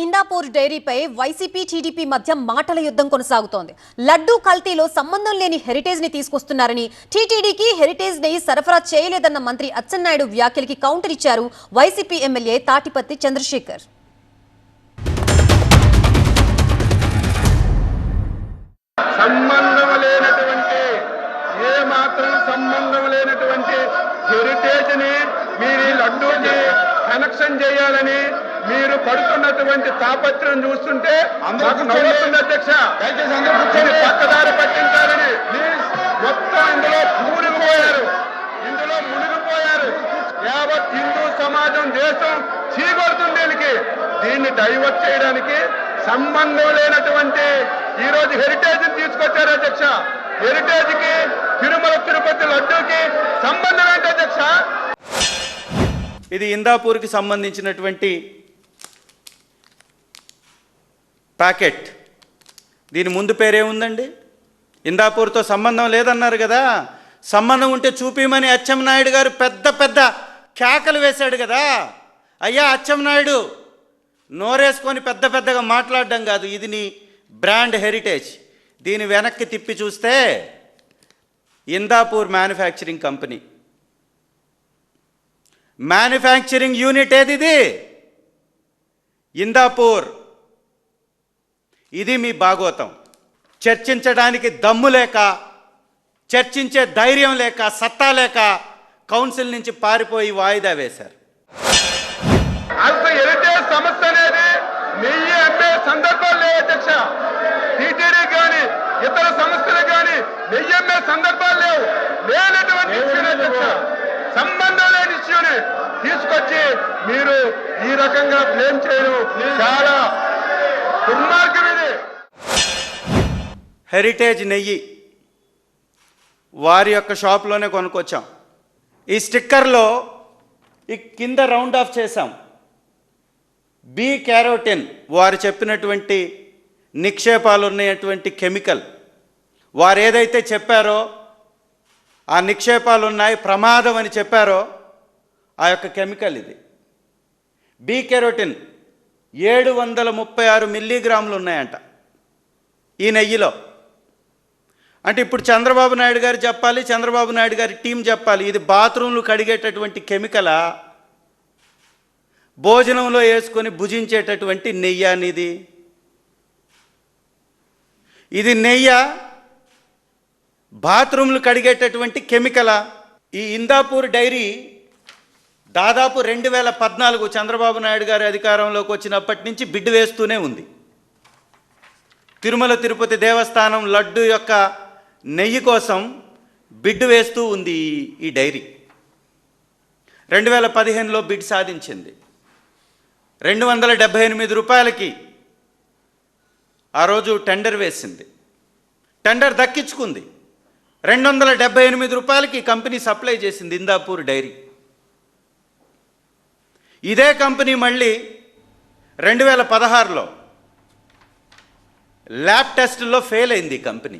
Indapur డైరీపై YCP TDP మధ్య మాటల యుద్ధం కొనసాగుతోంది. లడ్డూ కల్తీలో సంబంధం లేని హెరిటేజ్ ని తీసుకొస్తున్నారని, టీటీడీకి హెరిటేజ్ నెయ్యి సరఫరా చేయలేదన్న మంత్రి అచ్చెన్నాయుడు వ్యాఖ్యలకి కౌంటర్ ఇచ్చారు YCP MLA Tatipatti Chandrasekhar. Connection చేయాలని మీరు పడుతున్నటువంటి తాపత్రం చూస్తుంటే మాకు నవ్వుతుంది అధ్యక్ష. పక్కదారి పట్టించాలని మొత్తం ఇందులో మునిగిపోయారు. యావత్ హిందూ సమాజం దేశం చీకొడుతుంది. దీన్ని డైవర్ట్ చేయడానికి సంబంధం లేనటువంటి ఈ రోజు హెరిటేజ్ తీసుకొచ్చారు అధ్యక్ష. హెరిటేజ్ కి తిరుమల తిరుపతి లడ్డూకి సంబంధం ఏంటి అధ్యక్ష? ఇది ఇందాపూర్కి సంబంధించినటువంటి ప్యాకెట్. దీని ముందు పేరేముందండి? ఇందాపూర్తో సంబంధం లేదన్నారు కదా. సంబంధం ఉంటే చూపిమని అచ్చెన్నాయుడు గారు పెద్ద పెద్ద కేకలు వేశాడు కదా. అయ్యా అచ్చెన్నాయుడు, నోరేసుకొని పెద్ద పెద్దగా మాట్లాడడం కాదు. ఇది నీ బ్రాండ్ హెరిటేజ్. దీని వెనక్కి తిప్పి చూస్తే Indapur manufacturing company, manufacturing unit ఏది? ఇది ఇందాపూర్. ఇది మీ భాగోతం. చర్చించడానికి దమ్ము లేక, చర్చించే ధైర్యం లేక, సత్తా లేక కౌన్సిల్ నుంచి పారిపోయి వాయిదా వేశారు. సమస్య అనేది నెయ్యి అమ్మే సందర్భాలు లేవు అధ్యక్ష. టీటీడీ కానీ ఇతర సంస్థలు కానీ నెయ్యి అమ్మే సందర్భాలు లేవు. లేనటువంటి అధ్యక్ష, సంబంధం లేని ఇష్యూని తీసుకొచ్చి మీరు ఈ రకంగా బ్లేమ్ చేయడం చాలా దుర్మార్గం. ఇది హెరిటేజ్ నెయ్యి వారి యొక్క షాప్లోనే కొనుక్కొచ్చాం. ఈ స్టిక్కర్లో ఈ కింద రౌండ్ ఆఫ్ చేశాం. బీ క్యారోటిన్ వారు చెప్పినటువంటి నిక్షేపాలు ఉన్నటువంటి కెమికల్. వారు ఏదైతే చెప్పారో, ఆ నిక్షేపాలు ఉన్నాయి, ప్రమాదం అని చెప్పారో, ఆ యొక్క కెమికల్ ఇది. బీ కెరోటిన్ 736 మిల్లీగ్రాములు ఉన్నాయంట ఈ నెయ్యిలో. అంటే ఇప్పుడు చంద్రబాబు నాయుడు గారు చెప్పాలి, చంద్రబాబు నాయుడు గారి టీం చెప్పాలి, ఇది బాత్రూంలు కడిగేటటువంటి కెమికలా, భోజనంలో వేసుకొని భుజించేటటువంటి నెయ్యి అనేది? ఇది నెయ్య, బాత్రూంలు కడిగేటటువంటి కెమికలా? ఈ ఇందాపూర్ డైరీ దాదాపు 2014 చంద్రబాబు నాయుడు గారి అధికారంలోకి వచ్చినప్పటి నుంచి బిడ్ వేస్తూనే ఉంది. తిరుమల తిరుపతి దేవస్థానం లడ్డు యొక్క నెయ్యి కోసం బిడ్ వేస్తూ ఉంది ఈ డైరీ. 2015లో బిడ్ సాధించింది. 278 రూపాయలకి ఆ రోజు టెండర్ వేసింది. టెండర్ దక్కించుకుంది. 278 రూపాయలకి కంపెనీ సప్లై చేసింది ఇందాపూర్ డైరీ. ఇదే కంపెనీ మళ్ళీ 2016లో ల్యాబ్ టెస్టుల్లో ఫెయిల్ అయింది ఈ కంపెనీ.